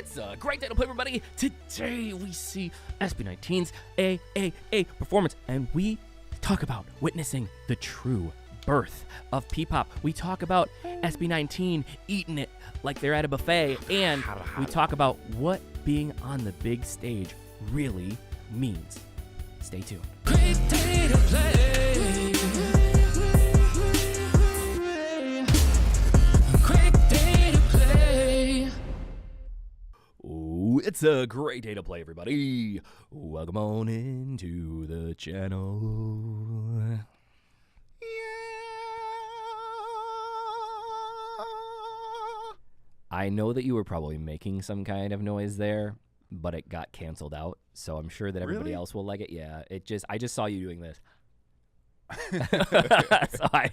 It's a great day to play, everybody. Today we see SB19's AAA performance, and we talk about witnessing the true birth of P-pop. We talk about SB19 eating it like they're at a buffet, and we talk about what being on the big stage really means. Stay tuned. Great day to play. Great day to play. Ooh, it's a great day to play, everybody. Welcome on into the channel. I know that you were probably making some kind of noise there, but it got canceled out, so I'm sure that everybody else will like it. Yeah, I just saw you doing this. So I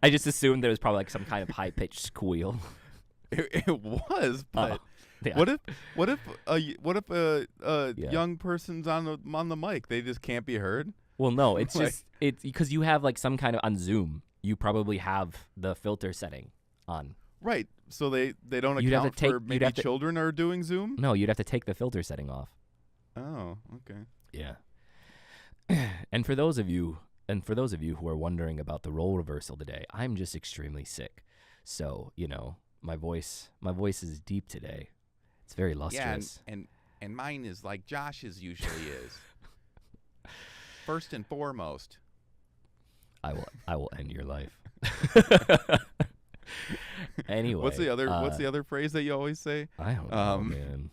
just assumed there was probably like some kind of high-pitched squeal. It was, but yeah. what if a young person's on the mic? They just can't be heard? Well, no, it's just it's because you have like some kind of on Zoom. You probably have the filter setting on. Right, so they don't account for maybe children are doing Zoom? No, you'd have to take the filter setting off. Oh, okay. Yeah. And for those of you who are wondering about the role reversal today, I'm just extremely sick. So, my voice is deep today. It's very lustrous. Yeah, and mine is like Josh's usually is. First and foremost. I will end your life. Anyway, what's the other phrase that you always say? I don't know, man.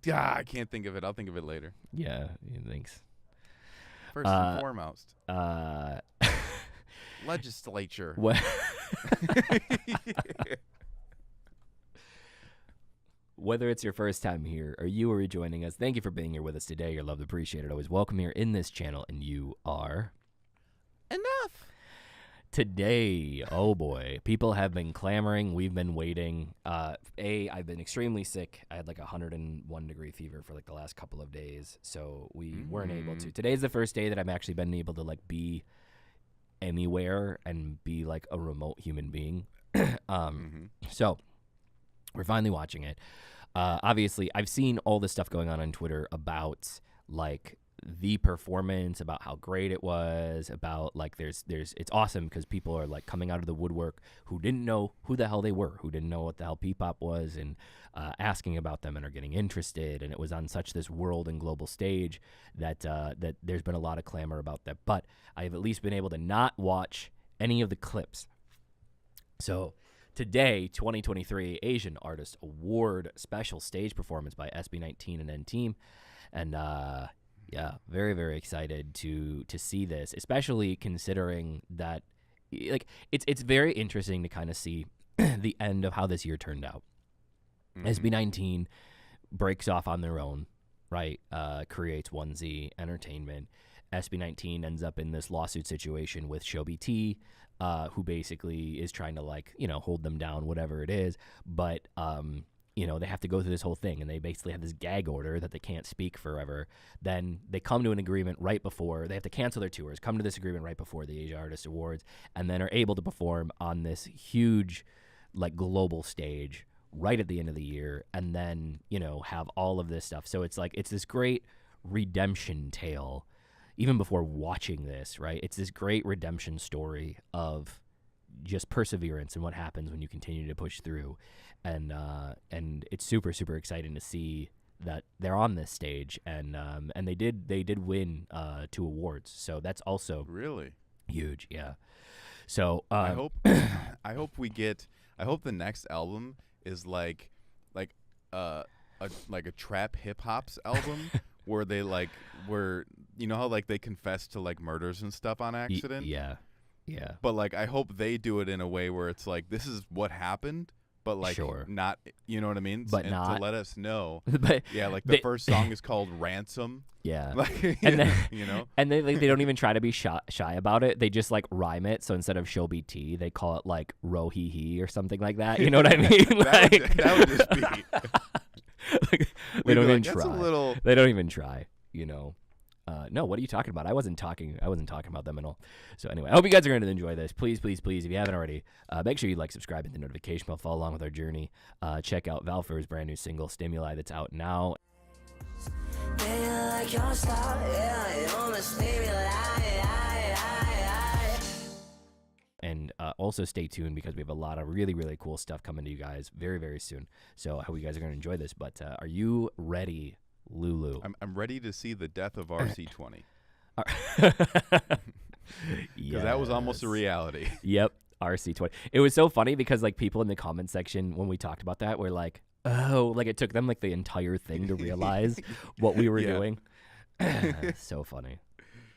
Yeah, I can't think of it. I'll think of it later. Yeah, thanks. First and foremost. Legislature. What? Whether it's your first time here or you are rejoining us, thank you for being here with us today. You're loved, appreciated, always welcome here in this channel, and you are enough. Today, oh boy, people have been clamoring. We've been waiting. I've been extremely sick. I had like 101-degree fever for like the last couple of days, so we weren't able to. Today's the first day that I've actually been able to like be anywhere and be like a remote human being. So we're finally watching it. Obviously, I've seen all this stuff going on Twitter about like the performance, about how great it was, about like there's it's awesome because people are like coming out of the woodwork who didn't know who the hell they were, who didn't know what the hell P-pop was, and asking about them and are getting interested. And it was on such this world and global stage that that there's been a lot of clamor about that. But I've at least been able to not watch any of the clips. So today, 2023 Asian Artist Award special stage performance by SB19 and N-Team, and yeah, very, very excited to see this, especially considering that like it's very interesting to kind of see the end of how this year turned out. SB19 breaks off on their own, right? Creates 1Z Entertainment. SB19 ends up in this lawsuit situation with Shobi T, who basically is trying to like, hold them down, whatever it is. But, they have to go through this whole thing, and they basically have this gag order that they can't speak forever. Then they come to an agreement right before, they have to cancel their tours, come to this agreement right before the Asia Artist Awards, and then are able to perform on this huge, like, global stage right at the end of the year, and then, have all of this stuff. So it's like, it's this great redemption tale, even before watching this, right? It's this great redemption story of just perseverance and what happens when you continue to push through. And it's super, super exciting to see that they're on this stage, and they did win 2 awards, so that's also really huge. Yeah. So I hope the next album is like a trap hip hop's album where they how like they confess to like murders and stuff on accident. Yeah. But like I hope they do it in a way where it's like this is what happened. But like not, you know what I mean? But and not to let us know. But yeah, like the first song is called Ransom. Yeah. Like, and then, and they don't even try to be shy about it. They just like rhyme it. So instead of Shobi T, they call it like Ro Hee Hee or something like that. You know what I mean? that would just be. Like, they don't even try. That's a little... They don't even try. No, what are you talking about? I wasn't talking about them at all. So anyway, I hope you guys are going to enjoy this. Please, please, please, if you haven't already, make sure you like, subscribe, hit the notification bell, follow along with our journey. Check out Valfur's brand new single, Stimuli, that's out now. And also stay tuned because we have a lot of really, really cool stuff coming to you guys very, very soon. So I hope you guys are going to enjoy this. But are you ready, Lulu? I'm ready to see the death of RC20. Because that was almost a reality. Yep, RC20. It was so funny because like people in the comment section when we talked about that were like, oh, like it took them like the entire thing to realize what we were doing. So funny.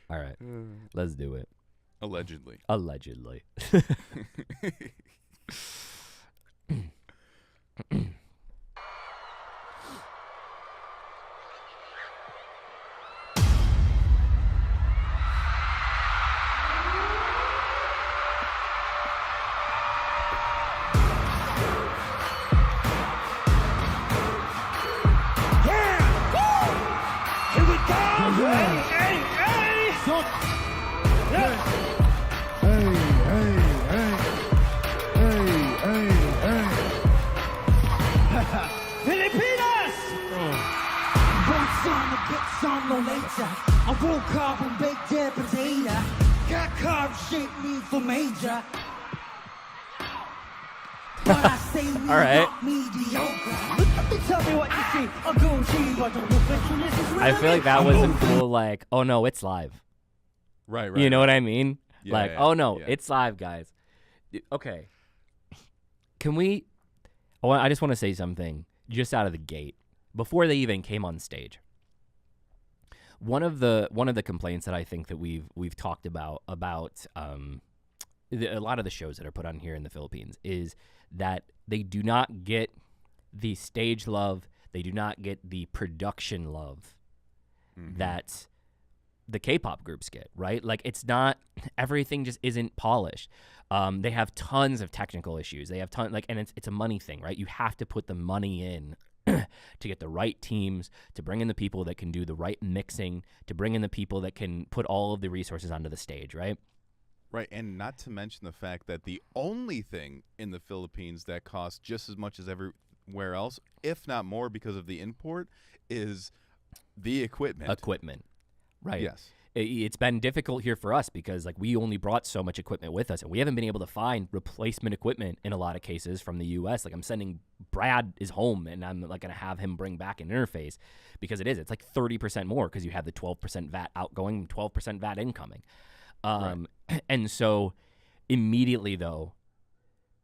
All right, let's do it. Allegedly. I woke up and baked their potato. Got carb shaped me for major. But I say we not mediocre. Tell me what you see. I'm going to but don't look like this is I feel like that was a cool like, oh no, it's live. Right. You know what I mean? Yeah, like, yeah, oh no, yeah. it's live, guys. Okay. Can we? I just want to say something just out of the gate before they even came on stage. One of the complaints that I think that we've talked about a lot of the shows that are put on here in the Philippines is that they do not get the stage love, they do not get the production love that the K-pop groups get, right? Like it's not, everything just isn't polished. They have tons of technical issues. They have and it's a money thing, right? You have to put the money in to get the right teams, to bring in the people that can do the right mixing, to bring in the people that can put all of the resources onto the stage, right? Right, and not to mention the fact that the only thing in the Philippines that costs just as much as everywhere else, if not more because of the import, is the equipment. Right. Yes. It's been difficult here for us because like we only brought so much equipment with us and we haven't been able to find replacement equipment in a lot of cases from the US. Like I'm sending Brad is home and I'm like going to have him bring back an interface because it's like 30% more because you have the 12% VAT outgoing, 12% VAT incoming. Right. And so immediately though,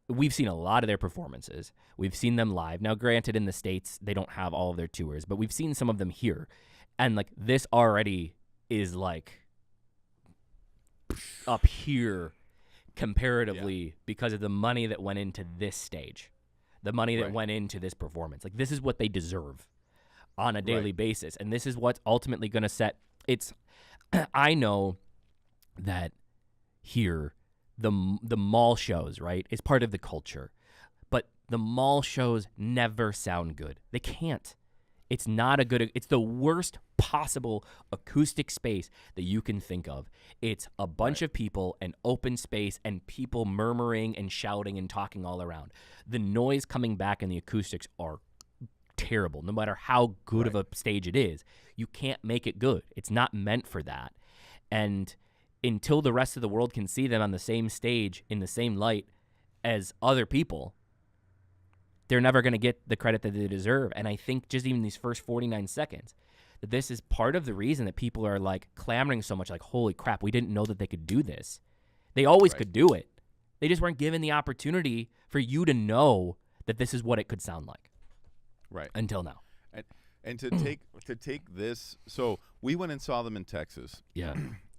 we've seen a lot of their performances. We've seen them live. Now, granted, in the States, they don't have all of their tours, but we've seen some of them here. And like this already is like up here comparatively because of the money that went into this stage, the money that went into this performance. Like this is what they deserve on a daily basis. And this is what's ultimately going to set it's, I know that here, the mall shows, right, is part of the culture, but the mall shows never sound good. They can't. It's not a good, it's the worst possible acoustic space that you can think of. It's a bunch of people, an open space, and people murmuring and shouting and talking all around. The noise coming back and the acoustics are terrible. No matter how good of a stage it is, you can't make it good. It's not meant for that. And until the rest of the world can see them on the same stage in the same light as other people, they're never going to get the credit that they deserve. And I think just even these first 49 seconds, that this is part of the reason that people are like clamoring so much, like, holy crap, we didn't know that they could do this. They always could do it. They just weren't given the opportunity for you to know that this is what it could sound like. Right. Until now. And to take this, so we went and saw them in Texas. Yeah.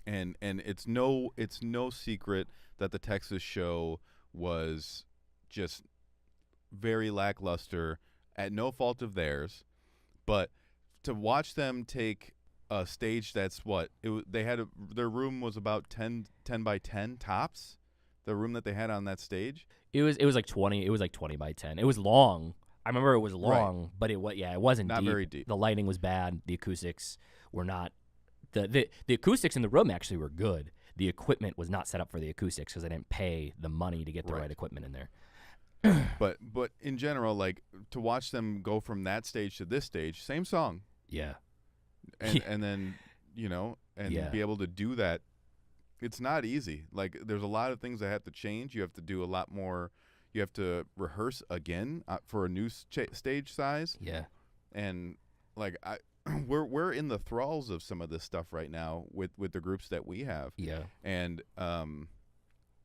And it's no secret that the Texas show was just very lackluster at no fault of theirs, but to watch them take a stage that's their room was about 10 by 10 tops, the room that they had on that stage. It was like 20. It was like 20 by 10. It was long. I remember it was long, but it wasn't not deep. very deep. The lighting was bad. The acoustics were not the acoustics in the room actually were good. The equipment was not set up for the acoustics because I didn't pay the money to get the right equipment in there. But in general, like to watch them go from that stage to this stage, same song. Yeah. And then, and be able to do that, it's not easy. Like there's a lot of things that have to change. You have to do a lot more. You have to rehearse again for a new stage size. Yeah. And like we're in the thralls of some of this stuff right now with the groups that we have. Yeah. And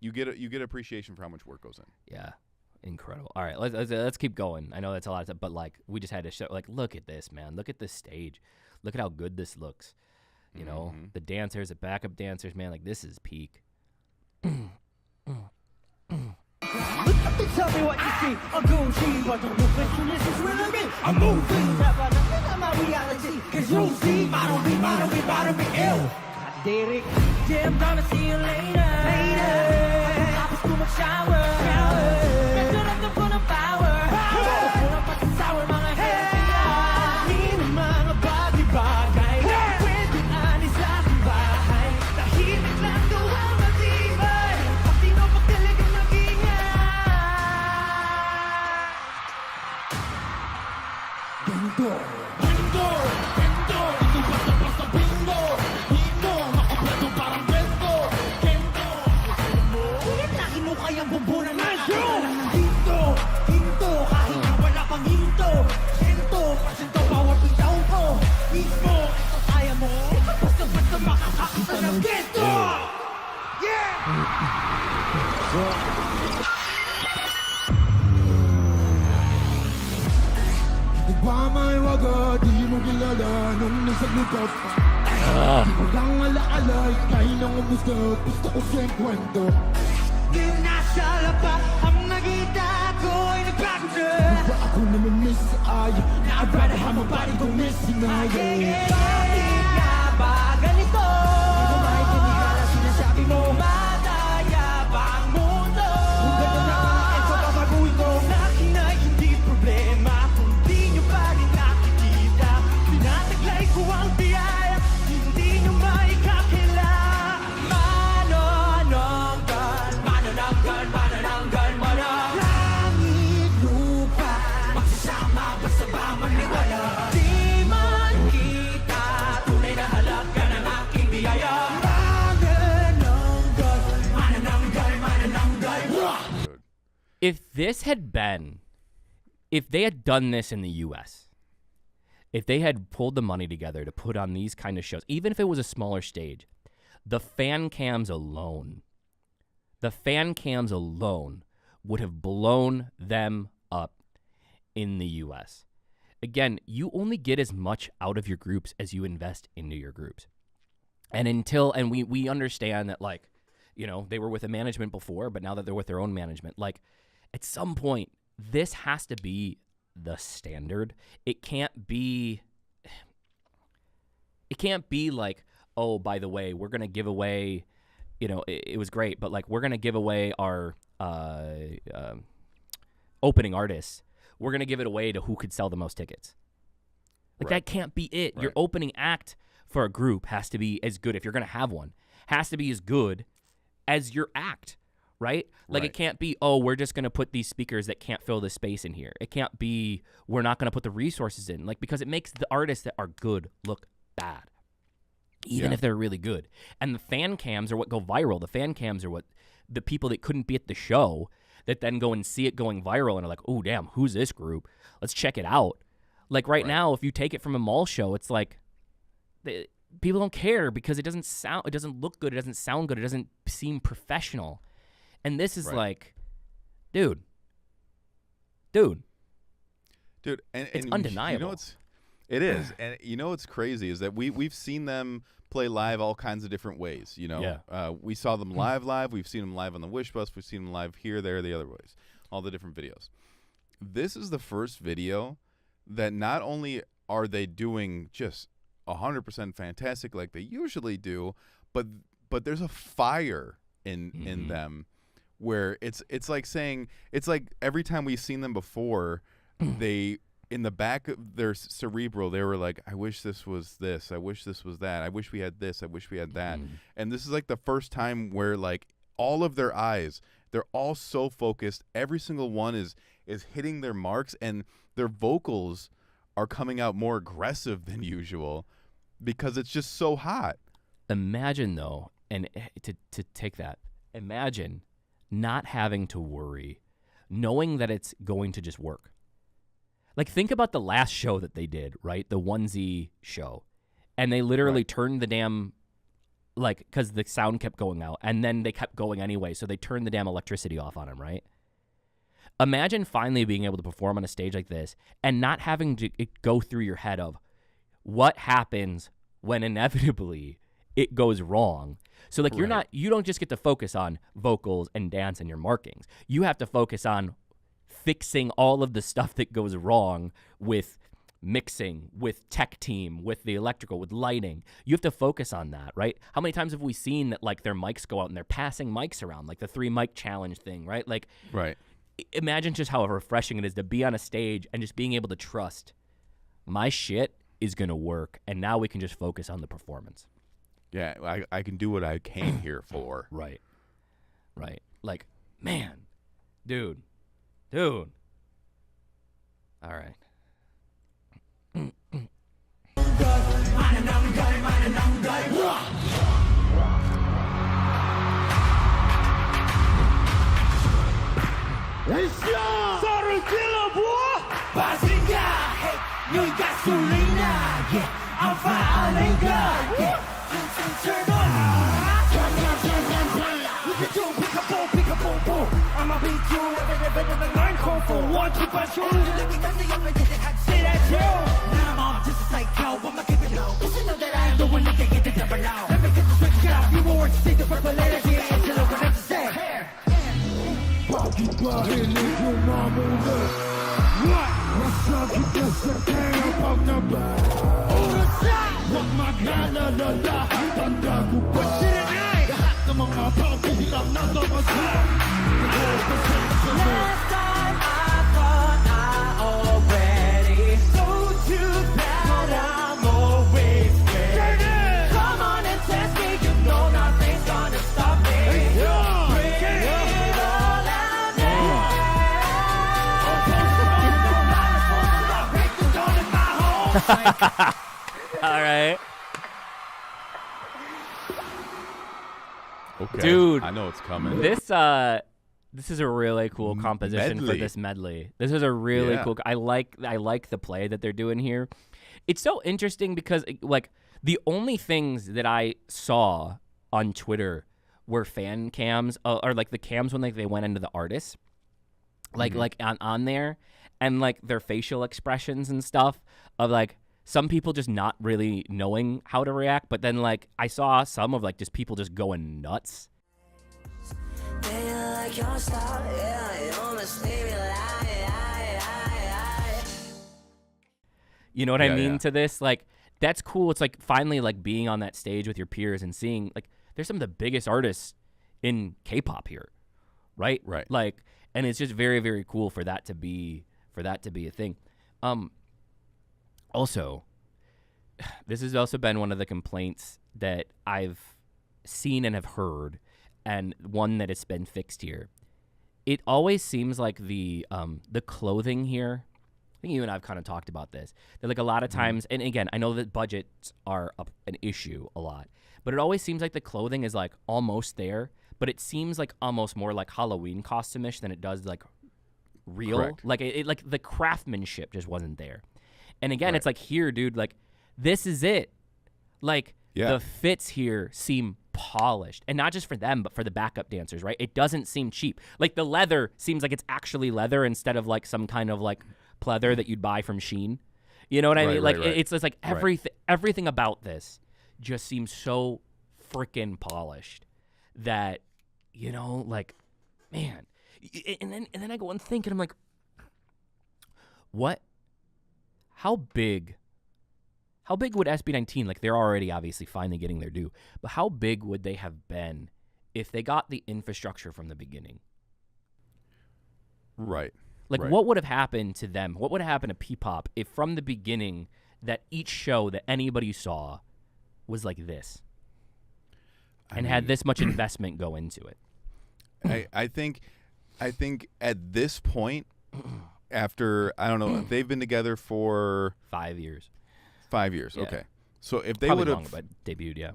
you get appreciation for how much work goes in. Yeah. Incredible. All right, let's keep going. I know that's a lot of stuff, but like we just had to show, like, look at this, man. Look at this stage. Look at how good this looks. You know, the dancers, the backup dancers, man. Like this is peak. Tell me what you see. I'm Gucci, but don't look at you. This is really me. I'm moving. That's my reality. Cause you see, model me, ill. Derek, Jim, gonna see you later. I was too much shower. Better than the full of power. Full of fucking sour, mga head. Hindi mga bagay-bagay. Pwede ani sa aking bahay. Tahimik lang gawa matibay. Pag di mo pagdalagang mag-ingay. Gento. Gento. Gento. Ito basta-basta bingo. Hino. Makompleto parang Gento. Gento. Ulit na kinukayang bumbunan na nakakalang ng hinto. Hinto. Kahit na wala pang hinto. Gento. Pasento bawat bitaw ko. Mismo. Ito kaya mo. Basta-basta makakakita ng Gento. Nagpamay waga, di mo kilala nung nasa lupa pa. Di mo lang ala-alay, kain ang umusta, gusto ko siyang kwento. Di nasa lapa, ang nakita ko'y nagbago na. Diba ako namimiss sa ay, na I'd rather have my body go missing na Bakit nga ba ganito? Di ko maintindihan ang sinasabi mo. Madaya ba ang mundo? Kung gano'n na ang ito babaguhin ko. Akin ay hindi problema kung di nyo pa rin nakikita. Tinataglay ko ang biyaya, hindi nyo maikakila. Manananggal. Langit, lupa, magsasama basta ba maniwala. Di man kita, tunay na halaga ng aking biyaya. Manananggal. If they had done this in the U.S., if they had pulled the money together to put on these kind of shows, even if it was a smaller stage, the fan cams alone would have blown them up in the U.S. Again, you only get as much out of your groups as you invest into your groups. And we understand that, like, you know, they were with a management before, but now that they're with their own management, like, at some point, this has to be the standard. It can't be like, oh, by the way, we're going to give away, you know, it was great, but like, we're going to give away our opening artists. We're going to give it away to who could sell the most tickets. Like, that can't be it. Your opening act for a group has to be as good, if you're going to have one, has to be as good as your act, right? Like, it can't be, oh, we're just going to put these speakers that can't fill the space in here. It can't be, we're not going to put the resources in, like, because it makes the artists that are good look bad, even if they're really good. And the fan cams are what go viral. The fan cams are what the people that couldn't be at the show that then go and see it going viral and are like, oh, damn, who's this group? Let's check it out. Like, right now, if you take it from a mall show, it's like, people don't care because it doesn't look good, it doesn't sound good, it doesn't seem professional. And this is like, dude, and it's undeniable. You know, it is, and you know what's crazy is that we've seen them play live all kinds of different ways. You know, we saw them live. We've seen them live on the Wish Bus. We've seen them live here, there, the other ways, all the different videos. This is the first video that not only are they doing just 100% fantastic like they usually do, but there's a fire in them. Where it's like saying, it's like every time we've seen them before, they in the back of their cerebral, they were like, I wish this was this. I wish this was that. I wish we had this. I wish we had that. And this is like the first time where like all of their eyes, they're all so focused. Every single one is hitting their marks, and their vocals are coming out more aggressive than usual because it's just so hot. Imagine though, and to take that, imagine not having to worry, knowing that it's going to just work. Like, think about the last show that they did, right? The 1Z show. And they literally turned the damn, like, because the sound kept going out, and then they kept going anyway, so they turned the damn electricity off on him, right? Imagine finally being able to perform on a stage like this and not having to go through your head of what happens when inevitably it goes wrong. So, like, you don't just get to focus on vocals and dance and your markings. You have to focus on fixing all of the stuff that goes wrong with mixing, with tech team, with the electrical, with lighting. You have to focus on that, right? How many times have we seen that, like, their mics go out and they're passing mics around, like the 3 mic challenge thing, right? Like, imagine just how refreshing it is to be on a stage and just being able to trust my shit is going to work, and now we can just focus on the performance. Yeah, I can do what I came here for. Right. Like, man, dude. All right. Bazinga, hey, you got Sulina, yeah, I'm fine, yeah, turn on, we can do pick a boom, boom, I'ma beat you, every line call for 1, 2, 5, show, say that too, now I'm on just a psycho, I'ma keep it low, cause you know that I am the one that can get the double out, let me get the switch out, you won't see the purple letters here, it's a little bit of say, What's up with this damn on the back? What my God, la la la, tanda ko pa. What's it tonight? Lahat ng mga tao hilang na lumasan. Last time I thought I already told you that I'm always ready. Come on and test me, you know nothing's gonna stop me. Bring it all out now. All right. Okay. Dude, I know it's coming. This is a really cool composition for this medley. This is a really cool. I like the play that they're doing here. It's so interesting because, like, the only things that I saw on Twitter were fan cams, or like the cams when they went into the artists, like on there, and like their facial expressions and stuff of like some people just not really knowing how to react. But then like I saw some of like just people just going nuts. You know what I mean to this? Like, that's cool. It's like finally like being on that stage with your peers and seeing like there's some of the biggest artists in K-pop here, right? Right. Like, and it's just very, very cool for that to be a thing. Also, this has also been one of the complaints that I've seen and have heard, and one that it's been fixed here. It always seems like the clothing here, I think you and I have kind of talked about this, that like a lot of times, and again, I know that budgets are an issue a lot, but it always seems like the clothing is like almost there, but it seems like almost more like Halloween costume-ish than it does like real. Correct. Like it like the craftsmanship just wasn't there. And again, it's like here, dude, like this is it. Like the fits here seem polished, and not just for them, but for the backup dancers, right? It doesn't seem cheap. Like the leather seems like it's actually leather instead of like some kind of like pleather that you'd buy from Shein. You know what I mean? Like it's just like everything about this just seems so freaking polished that, you know, like, man. And then I go and think, and I'm like, what? How big would SB19, like they're already obviously finally getting their due, but how big would they have been if they got the infrastructure from the beginning? Right. Like, Right. what would have happened to them? What would have happened to P-pop if from the beginning that each show that anybody saw was like this and had this much investment go into it? I think at this point, after, I don't know, they've been together for 5 years. 5 years. Yeah. Okay. So if they Probably would longer, have but debuted, yeah.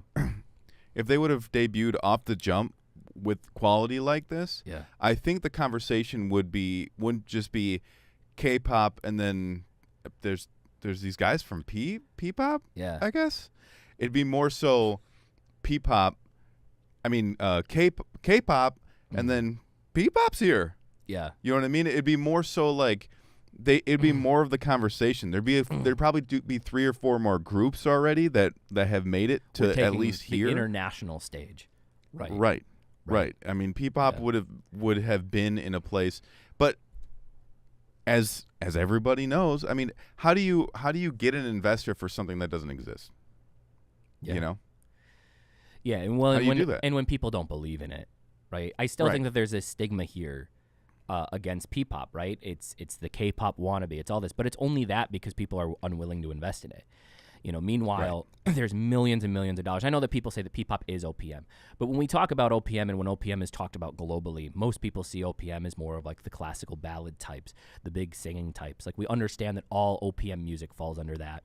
if they would have debuted off the jump with quality like this, Yeah. I think the conversation wouldn't just be K-pop and then there's these guys from P-pop, Yeah. I guess. It'd be more so P-pop, K-pop and then P-pop's here. Yeah. You know what I mean? It'd be more so like it'd be more of the conversation. There'd probably be 3 or 4 more groups already that have made it We're to at taking least the here. international stage. Right. Right. I mean, P-pop Yeah. would have been in a place, but as everybody knows, I mean, how do you get an investor for something that doesn't exist? Yeah. You know? Yeah, and well, How do you when, do that? and when people don't believe in it, right? I still Right. think that there's this stigma here against P-pop, right? It's the K-pop wannabe. It's all this, but it's only that because people are unwilling to invest in it. You know, meanwhile, there's millions and millions of dollars. I know that people say that P-pop is OPM, but when we talk about OPM and when OPM is talked about globally, most people see OPM as more of like the classical ballad types, the big singing types. Like we understand that all OPM music falls under that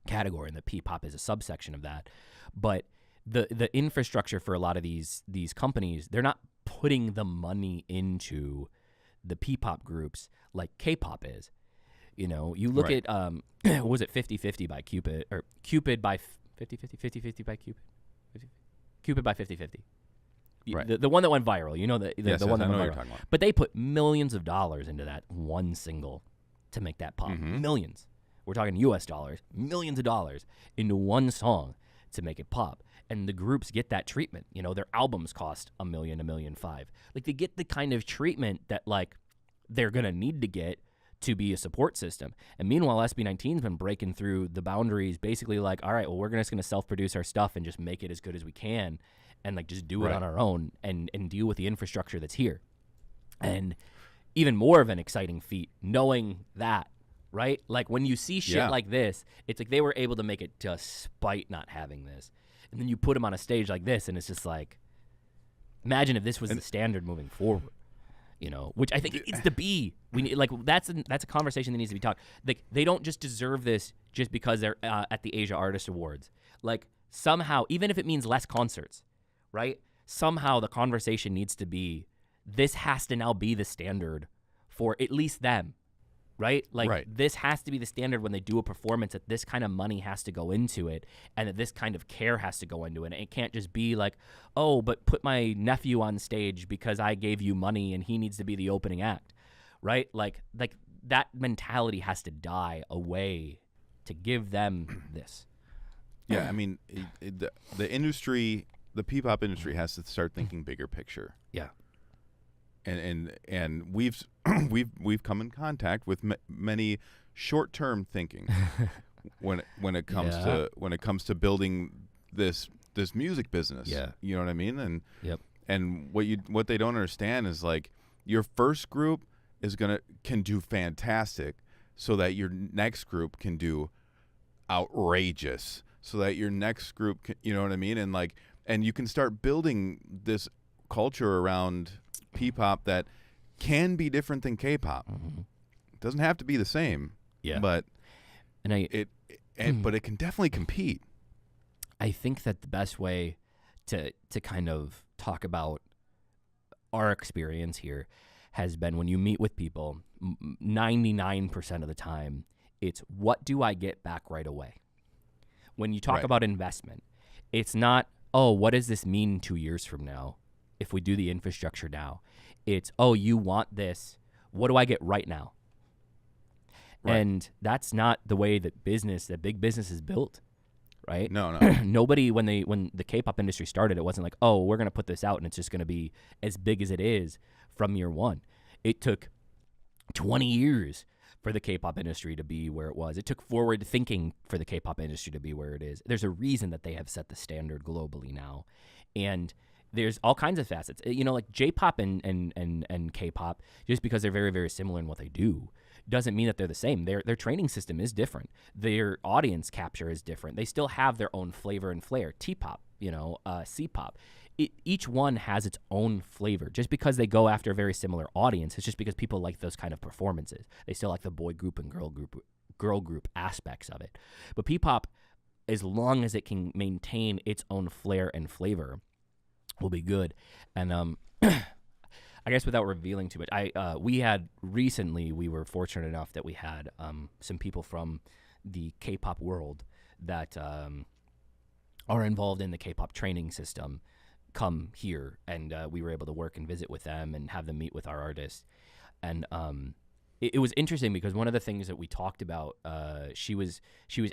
category and that P-pop is a subsection of that. But the infrastructure for a lot of these companies, they're not putting the money into the P-pop groups like K-pop is. You know, you look Right. at what was it 50-50 by Cupid or Cupid by 50-50 50-50 by Cupid. Cupid by 50-50. Right. The one that went viral, you know, the Yes, one I that know went what you're viral. talking about. But they put millions of dollars into that one single to make that pop. Mhm. Millions. We're talking US dollars, millions of dollars into one song to make it pop. And the groups get that treatment. You know, their albums cost $1 million, $1.5 million. Like they get the kind of treatment that like they're gonna need to get to be a support system. And meanwhile, SB19's been breaking through the boundaries, basically like, all right, well, we're just gonna self-produce our stuff and just make it as good as we can, and like just do it Right. on our own and deal with the infrastructure that's here. And even more of an exciting feat, knowing that, right? Like when you see shit Yeah. like this, it's like they were able to make it despite not having this. And then you put them on a stage like this, and it's just like, imagine if this was the standard moving forward, you know, which I think it needs to be. We need, like, that's a conversation that needs to be talked. Like, they don't just deserve this just because they're at the Asia Artist Awards. Like, somehow, even if it means less concerts, right? Somehow the conversation needs to be, this has to now be the standard for at least them. Right? Like, Right. this has to be the standard when they do a performance, that this kind of money has to go into it and that this kind of care has to go into it. And it can't just be like, oh, but put my nephew on stage because I gave you money and he needs to be the opening act. Right? Like that mentality has to die away to give them this. Yeah, I mean, the industry, the P-pop industry has to start thinking bigger picture. Yeah. And we've come in contact with many short-term thinking when it comes to building this music business. Yeah. You know what I mean? And Yep. and what they don't understand is like your first group can do fantastic, so that your next group can do outrageous, so that your next group can, you know what I mean? And like, and you can start building this culture around P-pop that can be different than K-pop. Mhm. It doesn't have to be the same. Yeah. But And but it can definitely compete. I think that the best way to kind of talk about our experience here has been when you meet with people, 99% of the time, it's what do I get back right away? When you talk Right. about investment, it's not, oh, what does this mean 2 years from now if we do the infrastructure now? It's, oh, you want this. What do I get right now? Right. And that's not the way that big business is built, right? No. Nobody, when the K-pop industry started, it wasn't like, oh, we're going to put this out and it's just going to be as big as it is from year one. It took 20 years for the K-pop industry to be where it was. It took forward thinking for the K-pop industry to be where it is. There's a reason that they have set the standard globally now. And there's all kinds of facets. You know, like J-pop and K-pop, just because they're very, very similar in what they do, doesn't mean that they're the same. Their training system is different. Their audience capture is different. They still have their own flavor and flair. T-pop, you know, C-pop. Each one has its own flavor. Just because they go after a very similar audience, it's just because people like those kind of performances. They still like the boy group and girl group aspects of it. But P-pop, as long as it can maintain its own flair and flavor, will be good. And I guess without revealing too much, we were fortunate enough that we had some people from the K-pop world that are involved in the K-pop training system come here, and we were able to work and visit with them and have them meet with our artists. And it was interesting because one of the things that we talked about, she was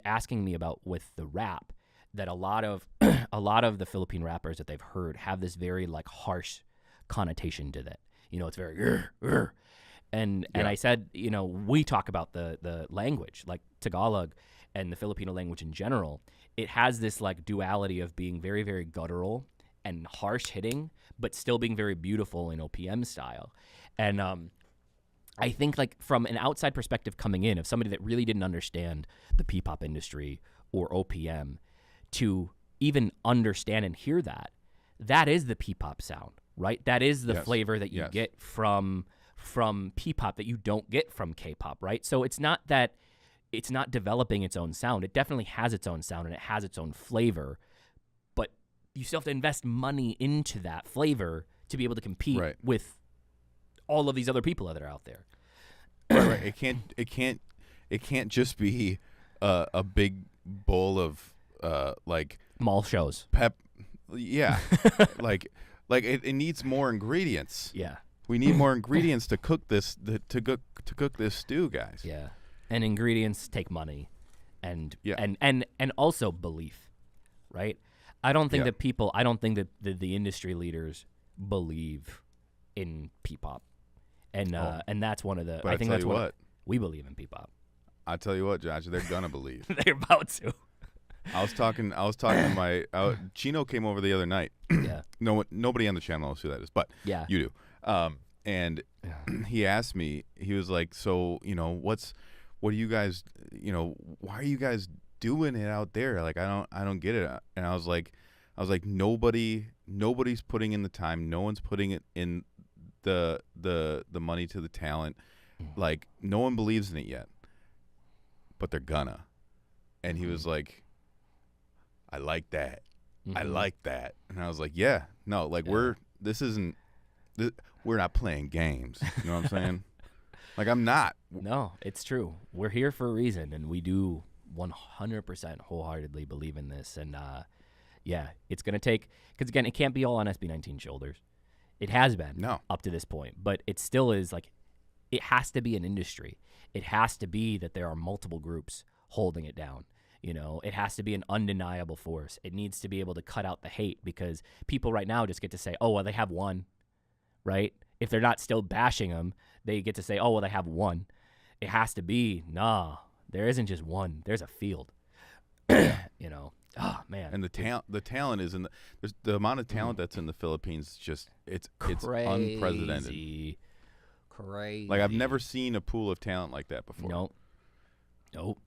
asking me about with the rap, that a lot of the Philippine rappers that they've heard have this very like harsh connotation to that. You know, it's very and I said, you know, we talk about the language, like Tagalog and the Filipino language in general. It has this like duality of being very, very guttural and harsh hitting, but still being very beautiful in OPM style. And I think like from an outside perspective coming in, of somebody that really didn't understand the P-pop industry or OPM, to even understand and hear that is the P-pop sound, right? That is the flavor that you get from P-pop that you don't get from K-pop, right? So it's not that it's not developing its own sound. It definitely has its own sound and it has its own flavor, but you still have to invest money into that flavor to be able to compete with all of these other people that are out there. Right. It can't just be a big bowl of like mall shows. Yeah. like it needs more ingredients. Yeah. We need more ingredients to cook this to cook this stew, guys. Yeah. And ingredients take money and also belief, right? I don't think that the industry leaders believe in P-pop. And that's one of the But I think that's what we believe in P-pop. I tell you what, Josh, they're gonna believe. They're about to. I was talking to my Chino came over the other night. Yeah. Nobody on the channel knows who that is, but you do. And he asked me, he was like, so, you know, what do you guys, you know, why are you guys doing it out there? Like, I don't get it. And I was like, nobody's putting in the time. No one's putting it in the money to the talent. Like, no one believes in it yet, but they're gonna. And he was like, I like that. I like that. And I was like, yeah, no, like we're not playing games. You know what I'm saying? Like, I'm not. No, it's true. We're here for a reason, and we do 100% wholeheartedly believe in this. And it's gonna take, because again, it can't be all on SB19 shoulders. It has been up to this point, but it still is like, it has to be an industry. It has to be that there are multiple groups holding it down. You know, it has to be an undeniable force. It needs to be able to cut out the hate, because people right now just get to say, oh, well, they have one, right? If they're not still bashing them, they get to say, oh, well, they have one. It has to be, there isn't just one. There's a field, you know. Oh, man. And the talent is in the amount of talent that's in the Philippines, just it's unprecedented. Crazy. Like, I've never seen a pool of talent like that before. Nope.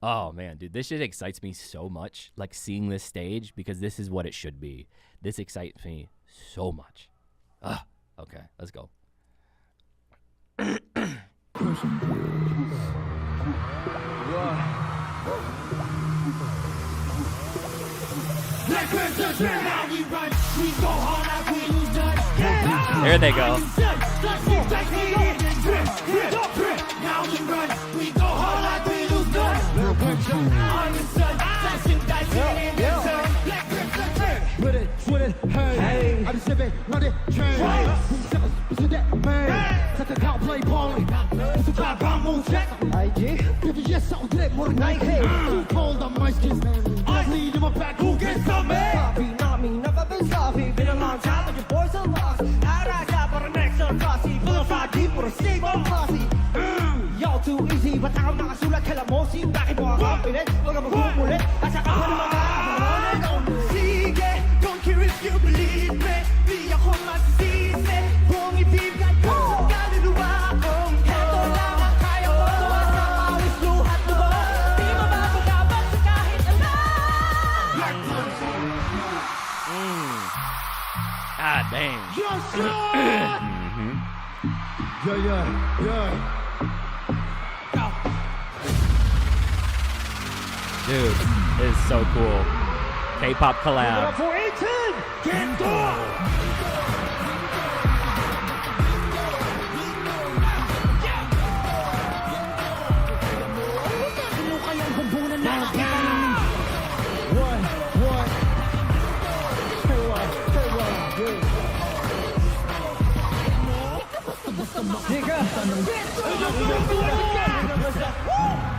Oh, man, dude, this shit excites me so much, like seeing this stage, because this is what it should be. This excites me so much. Okay, let's go. There they go. Hey, I'm sipping, not it, train. Set the cow play balling. It's a bad bomb, won't check. If you just saw it, more than too cold on my skin. I need in my back, who gets some man? Sloppy, not me, never been sloppy. Been a long time, but your boys are lost. I got for the next or glossy. Full of 5 deep with a stick on glossy. Y'all too easy, but I'm not so like hell, I'm all seen back in my confidence. Look at my cool bullet. I said, I'm putting my mind on it. Don't care if you believe me. Dang. Dude, this is so cool. K-pop collab. For 18, GidKidDad.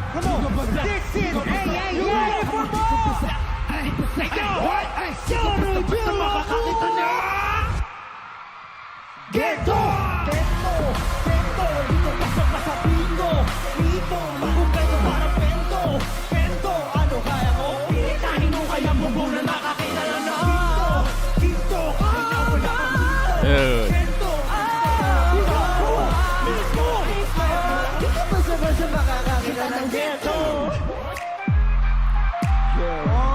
Come on, this is AAA for more. GidKidDad! Gento, dito pasok ka sa bingo. Dito, makumpleto parang bento. Bento, ano kaya mo? Pinitahin mo kaya bumbong na nakakilala na. Dito, kahit na wala kang dito. Dude. Gento, mismo. Dito pa sa makakakita ng Gento. Gento.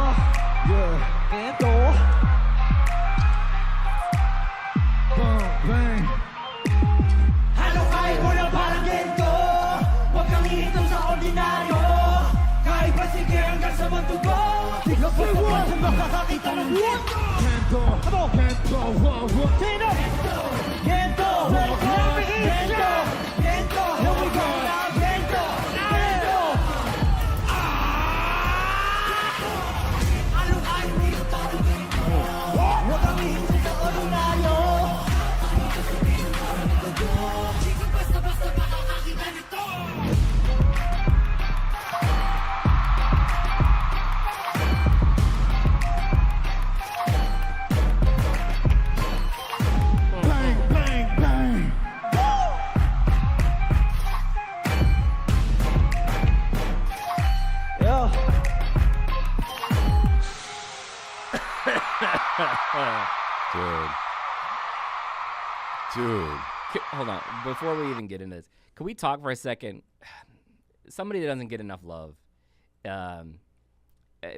Ano kahit mo na parang Gento. Huwag kang ihitaw sa ordinaryo. Kahit pa sige hanggang sa magtugo. Di ka pa sa makakakita ng Gento. Sino? Gento. Gento. Gento. Here we go now. Gento. Gento. Ano kahit mo na parang Gento. Huwag kang ihitaw sa ordinaryo. Dude. Hold on. Before we even get into this, can we talk for a second? Somebody that doesn't get enough love.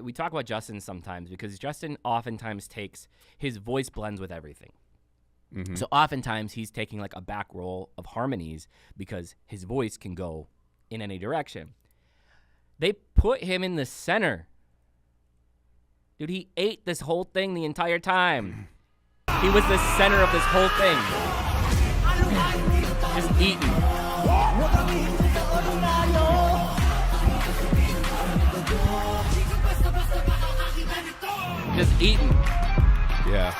We talk about Justin sometimes because Justin oftentimes takes his voice blends with everything. Mm-hmm. So oftentimes he's taking like a back roll of harmonies because his voice can go in any direction. They put him in the center. Dude, he ate this whole thing the entire time. He was the center of this whole thing. Just eating. Just eating. Yeah.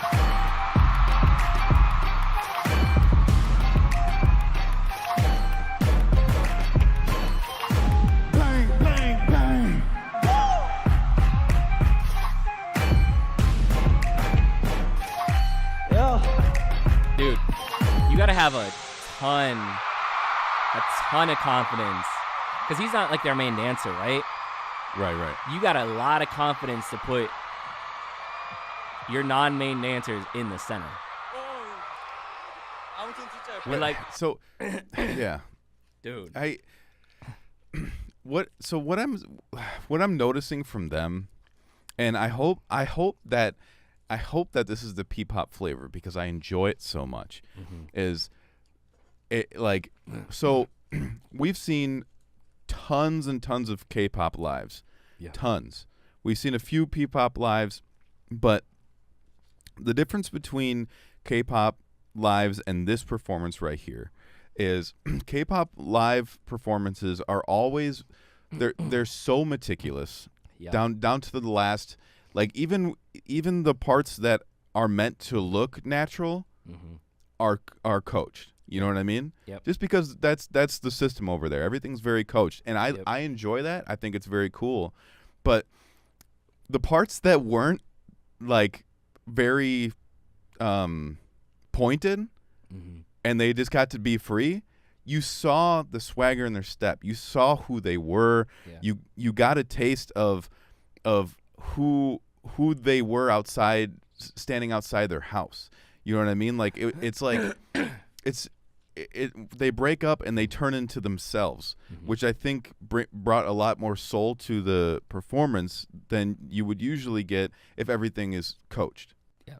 Dude, you gotta have a ton of confidence. Because he's not like their main dancer, right? Right. You got a lot of confidence to put your non-main dancers in the center. We're like, So, yeah. dude. What I'm noticing from them, and I hope that this is the P-pop flavor because I enjoy it so much. Is it like so? We've seen tons and tons of K-pop lives, tons. We've seen a few P-pop lives, but the difference between K-pop lives and this performance right here is K-pop live performances are always they're so meticulous down to the last. Like even the parts that are meant to look natural are coached. You know what I mean? Yep. Just because that's the system over there. Everything's very coached, and I enjoy that. I think it's very cool. But the parts that weren't like very pointed, and they just got to be free. You saw the swagger in their step. You saw who they were. Yeah. You got a taste of who they were standing outside their house. You know what I mean? Like it's like they break up and they turn into themselves, which I think brought a lot more soul to the performance than you would usually get if everything is coached. Yeah.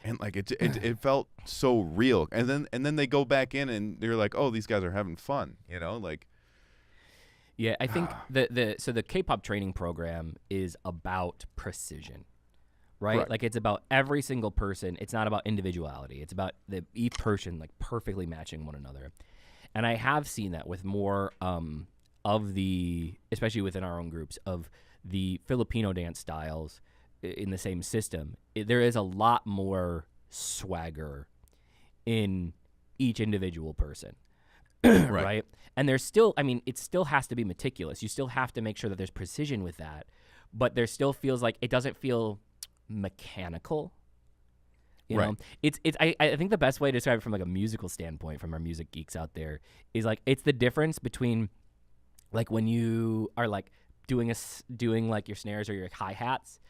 And like it felt so real. And then they go back in and they're like, oh, these guys are having fun, you know, like. Yeah, I think the K-pop training program is about precision, right? Like it's about every single person. It's not about individuality. It's about each person like perfectly matching one another. And I have seen that with more of the, especially within our own groups, of the Filipino dance styles in the same system. There is a lot more swagger in each individual person. Right. And there's still, I mean, it still has to be meticulous. You still have to make sure that there's precision with that, but there still feels like it doesn't feel mechanical. You know, I think the best way to describe it from like a musical standpoint, from our music geeks out there, is like it's the difference between like when you are like doing like your snares or your hi-hats,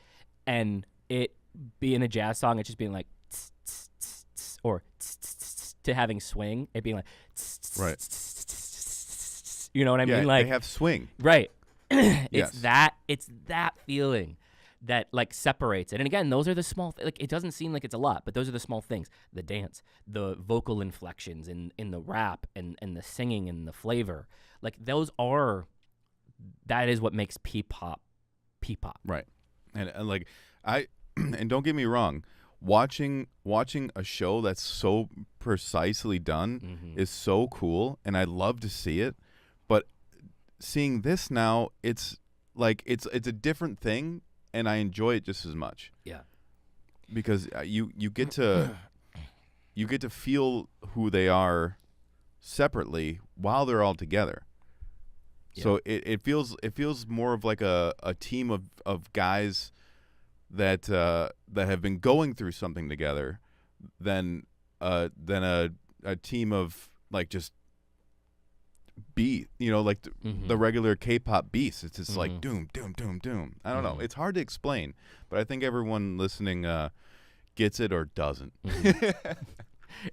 and it being a jazz song, it's just being like tss, tss, tss, tss, or tss, tss, tss, to having swing, it being like tss, tss, Right. tss, tss, tss, tss, you know what I mean? Like they have swing. right. Yes. It's that feeling that like separates it. And again, those are the small like it doesn't seem like it's a lot, but those are the small things. The dance, the vocal inflections in the rap and the singing and the flavor. Like that is what makes P-pop P-pop. Right. And like and don't get me wrong, watching a show that's so precisely done is so cool, and I love to see it. But seeing this now, it's like it's a different thing, and I enjoy it just as much. Yeah. Because you get to feel who they are separately while they're all together. Yeah. So it feels more of like a team of guys that have been going through something together than a team of like just like the regular K-pop beats. It's just like doom doom doom doom. I don't know. It's hard to explain, but I think everyone listening gets it or doesn't.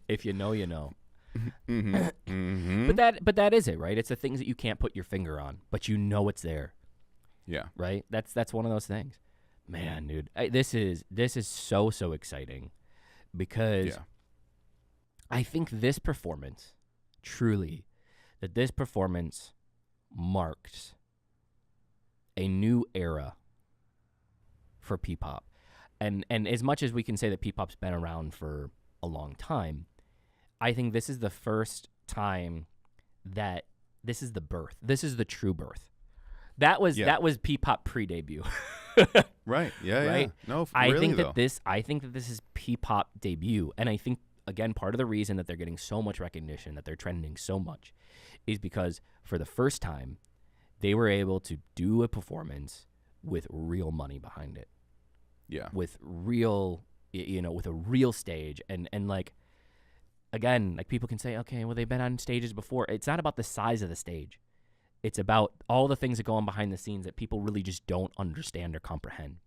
If you know, you know. But that is it, right? It's the things that you can't put your finger on, but you know it's there. Yeah. Right? That's one of those things. Man, dude, this is so exciting because I think this performance marked a new era for P-pop. And as much as we can say that P-pop's been around for a long time, I think this is the first time that this is the birth. This is the true birth. That was P-pop pre-debut. Right. Yeah. Right. Yeah. No. I really, think though. I think that this is P-pop debut, and I think again part of the reason that they're getting so much recognition, that they're trending so much, is because for the first time they were able to do a performance with real money behind it. Yeah. With real, with a real stage, and like. Again, like people can say, okay, well, they've been on stages before. It's not about the size of the stage. It's about all the things that go on behind the scenes that people really just don't understand or comprehend.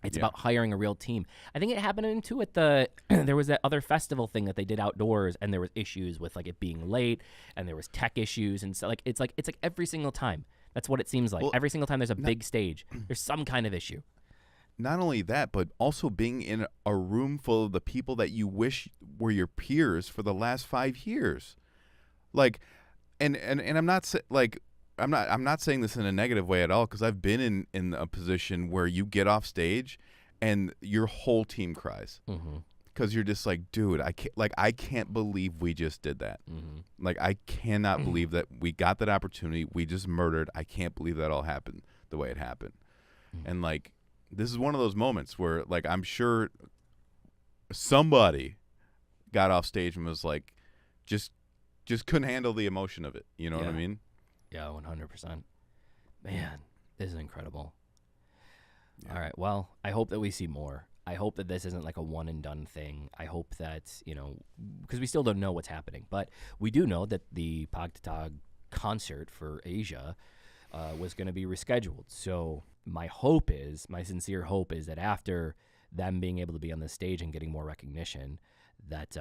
It's about hiring a real team. I think it happened too at there was that other festival thing that they did outdoors, and there was issues with like it being late, and there was tech issues, and so like it's like every single time. That's what it seems like. Well, every single time there's a big stage, there's some kind of issue. Not only that, but also being in a room full of the people that you wish were your peers for the last 5 years. Like, and I'm not I'm not saying this in a negative way at all, because I've been in a position where you get off stage and your whole team cries because you're just like, dude, I can't believe we just did that. Like, I cannot believe that we got that opportunity. We just murdered. I can't believe that all happened the way it happened. And like. This is one of those moments where, like, I'm sure somebody got off stage and was like, just couldn't handle the emotion of it. You know what I mean? Yeah, 100%. Man, this is incredible. Yeah. All right, well, I hope that we see more. I hope that this isn't like a one and done thing. I hope that, because we still don't know what's happening, but we do know that the Pagtatag concert for Asia was going to be rescheduled. So my sincere hope is that after them being able to be on the stage and getting more recognition, that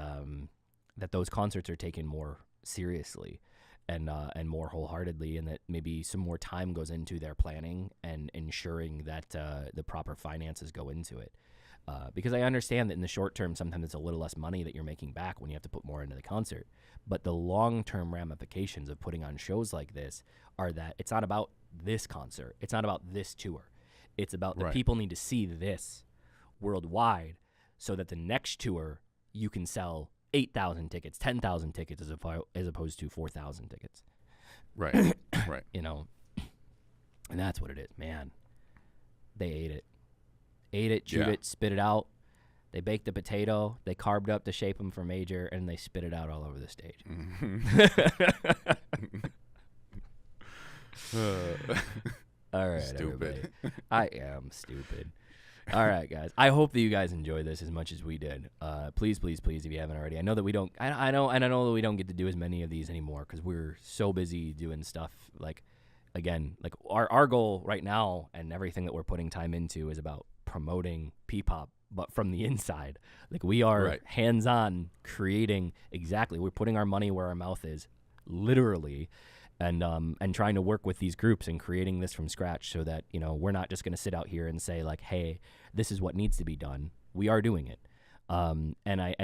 those concerts are taken more seriously and more wholeheartedly, and that maybe some more time goes into their planning and ensuring that the proper finances go into it. Because I understand that in the short term, sometimes it's a little less money that you're making back when you have to put more into the concert. But the long-term ramifications of putting on shows like this are that it's not about this concert. It's not about this tour. It's about the people need to see this worldwide so that the next tour you can sell 8,000 tickets, 10,000 tickets as opposed to 4,000 tickets. Right. Right. You know, and that's what it is, man. They ate it. Ate it, chewed it, spit it out. They baked the potato. They carved up to shape them for major, and they spit it out all over the stage. All right, stupid. Everybody. I am stupid. All right, guys. I hope that you guys enjoy this as much as we did. Please, please, please, if you haven't already. I know that we don't. I know that we don't get to do as many of these anymore because we're so busy doing stuff. Like, again, like our goal right now and everything that we're putting time into is about promoting P-pop, but from the inside. Like, we are hands-on creating exactly. We're putting our money where our mouth is, literally, and trying to work with these groups and creating this from scratch so that, you know, we're not just going to sit out here and say, like, hey, this is what needs to be done. We are doing it. And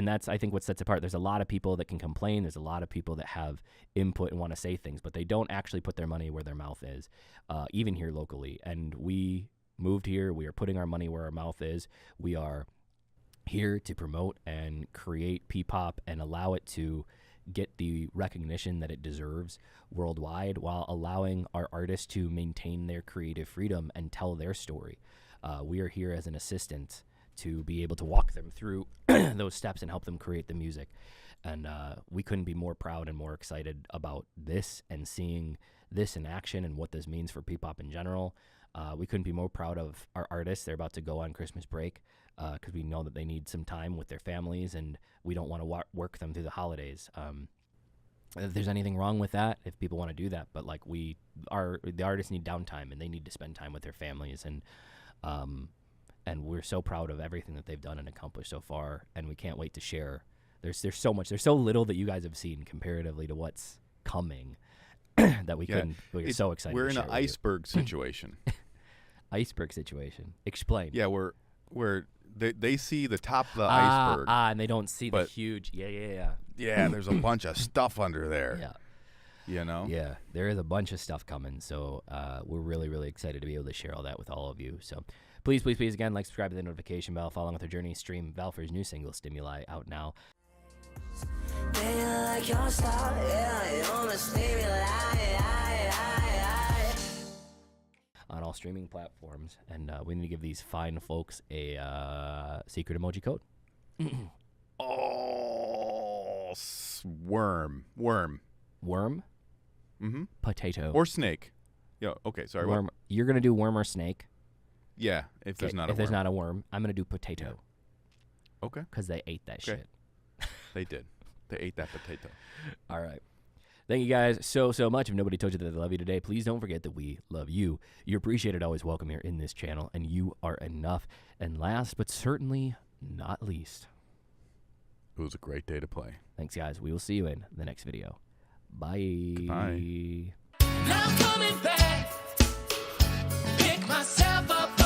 that's, I think, what sets apart. There's a lot of people that can complain. There's a lot of people that have input and want to say things, but they don't actually put their money where their mouth is, even here locally. And we moved here. We are putting our money where our mouth is. We are here to promote and create P-pop and allow it to get the recognition that it deserves worldwide while allowing our artists to maintain their creative freedom and tell their story. We are here as an assistant to be able to walk them through those steps and help them create the music. And we couldn't be more proud and more excited about this and seeing this in action and what this means for P-pop in general. We couldn't be more proud of our artists. They're about to go on Christmas break because we know that they need some time with their families, and we don't want to work them through the holidays. If there's anything wrong with that, if people want to do that, but like the artists need downtime and they need to spend time with their families, and we're so proud of everything that they've done and accomplished so far, and we can't wait to share. There's so much. There's so little that you guys have seen comparatively to what's coming that we're so excited. We're to in share an with you. iceberg situation. Iceberg situation. Explain. Yeah, where they see the top of the iceberg. And they don't see the huge. Yeah. Yeah, there's a bunch of stuff under there. Yeah. You know? Yeah, there is a bunch of stuff coming. So we're really, really excited to be able to share all that with all of you. So please, please, please, again, like, subscribe to the notification bell, follow along with our journey, stream Valfer's new single, Stimuli, out now. On all streaming platforms, and we need to give these fine folks a secret emoji code. Oh, worm. Mm-hmm. Potato or snake. Yeah. Okay. Sorry. Worm. You're gonna do worm or snake. Yeah. If there's not a worm. There's not a worm, I'm gonna do potato. Yeah. Okay. Because they ate that shit. They did. They ate that potato. All right. Thank you guys so much. If nobody told you that they love you today, please don't forget that we love you. You're appreciated, always welcome here in this channel, and you are enough. And last but certainly not least, it was a great day to play. Thanks, guys. We will see you in the next video. Bye. Goodbye. Now I'm coming back, pick myself up.